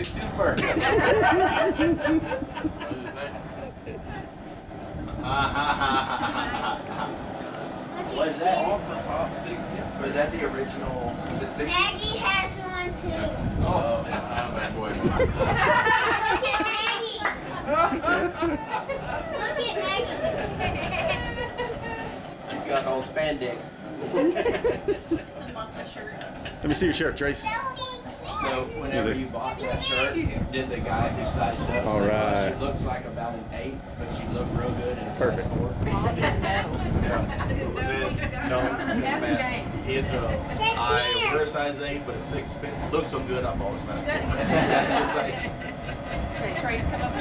60th birthday. What did it say? Was that all for Pop 60th? Was that the original? Was it 60? Maggie has one too. Oh, I'm bad boy. Look at Maggie. Look at Maggie. you got old spandex. It's a muscle shirt. Let me see your shirt, Trace. So whenever you bought that shirt, did the guy who sized it up All say, well, right. she looks like about an 8, but she looked real good in a size Perfect. 4? No, That's man. Jane. I wear a size 8, but a 6 fit. Looks so good, I bought a size 4. It's like, Okay, Trace, come up.